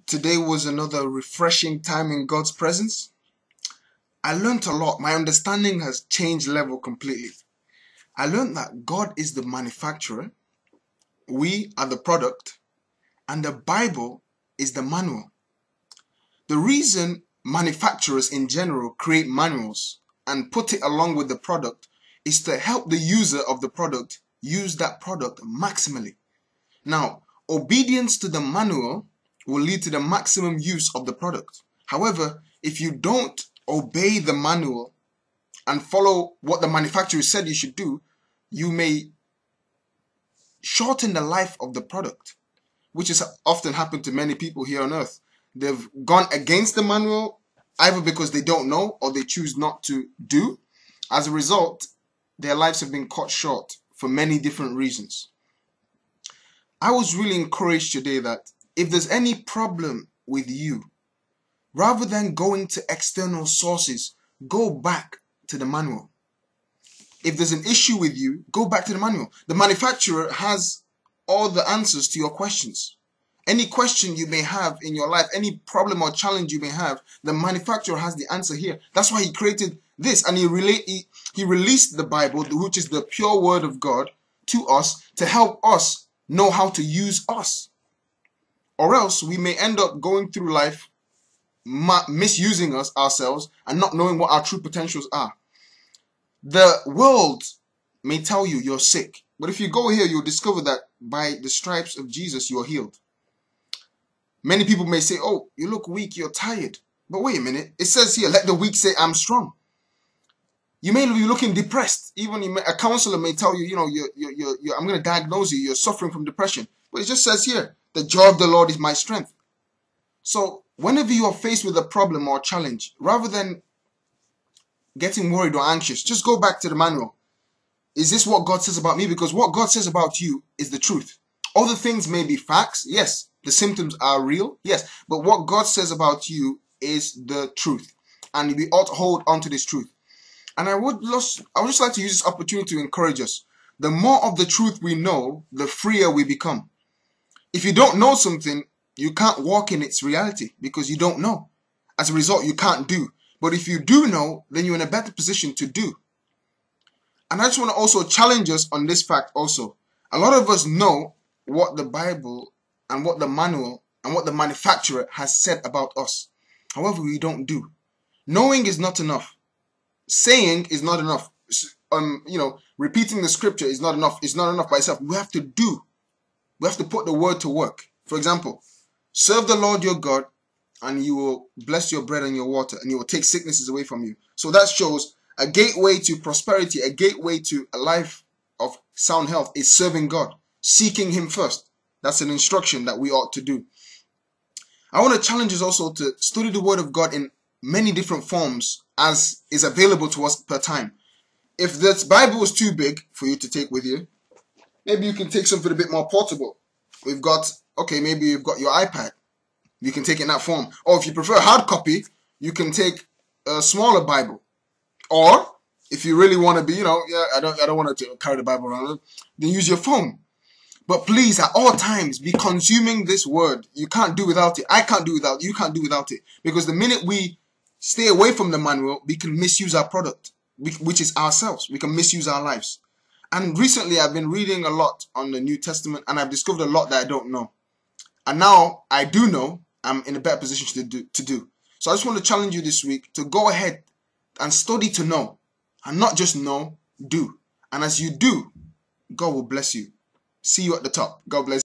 Today was another refreshing time in God's presence. I learned a lot. My understanding has changed level completely. I learned that God is the manufacturer, we are the product, and the Bible is the manual. The reason manufacturers in general create manuals and put it along with the product is to help the user of the product use that product maximally. Now, obedience to the manual will lead to the maximum use of the product. However, if you don't obey the manual and follow what the manufacturer said you should do, you may shorten the life of the product, which has often happened to many people here on earth. They've gone against the manual either because they don't know or they choose not to do. As a result, their lives have been cut short for many different reasons. I was really encouraged today that if there's any problem with you, rather than going to external sources, go back to the manual. If there's an issue with you, go back to the manual. The manufacturer has all the answers to your questions. Any question you may have in your life, any problem or challenge you may have, the manufacturer has the answer here. That's why he created this, and he released the Bible, which is the pure word of God, to us to help us know how to use us. Or else we may end up going through life misusing ourselves and not knowing what our true potentials are. The world may tell you you're sick, but if you go here, you'll discover that by the stripes of Jesus, you are healed. Many people may say, oh, you look weak, you're tired. But wait a minute, it says here, let the weak say, I'm strong. You may be looking depressed. Even a counselor may tell you, I'm going to diagnose you, you're suffering from depression. But it just says here, the joy of the Lord is my strength. So whenever you are faced with a problem or challenge, rather than getting worried or anxious, just go back to the manual. Is this what God says about me? Because what God says about you is the truth. Other things may be facts. Yes. The symptoms are real. Yes. But what God says about you is the truth. And we ought to hold on to this truth. And I would just like to use this opportunity to encourage us. The more of the truth we know, the freer we become. If you don't know something, you can't walk in its reality because you don't know. As a result, you can't do. But if you do know, then you're in a better position to do. And I just want to also challenge us on this fact also. A lot of us know what the Bible and what the manual and what the manufacturer has said about us. However, we don't do. Knowing is not enough. Saying is not enough. Repeating the scripture is not enough. It's not enough by itself. We have to do. We have to put the word to work. For example, serve the Lord your God and you will bless your bread and your water and you will take sicknesses away from you. So that shows a gateway to prosperity, a gateway to a life of sound health is serving God, seeking him first. That's an instruction that we ought to do. I want to challenge us also to study the word of God in many different forms as is available to us per time. If this Bible is too big for you to take with you, maybe you can take something a bit more portable. Maybe you've got your iPad. You can take it in that form. Or if you prefer hard copy, you can take a smaller Bible. Or if you really want to be, I don't want to carry the Bible around, then use your phone. But please, at all times, be consuming this word. You can't do without it. I can't do without it. You can't do without it. Because the minute we stay away from the manual, we can misuse our product, which is ourselves. We can misuse our lives. And recently, I've been reading a lot on the New Testament, and I've discovered a lot that I don't know. And now I do know. I'm in a better position to do. So I just want to challenge you this week to go ahead and study to know. And not just know, do. And as you do, God will bless you. See you at the top. God bless you.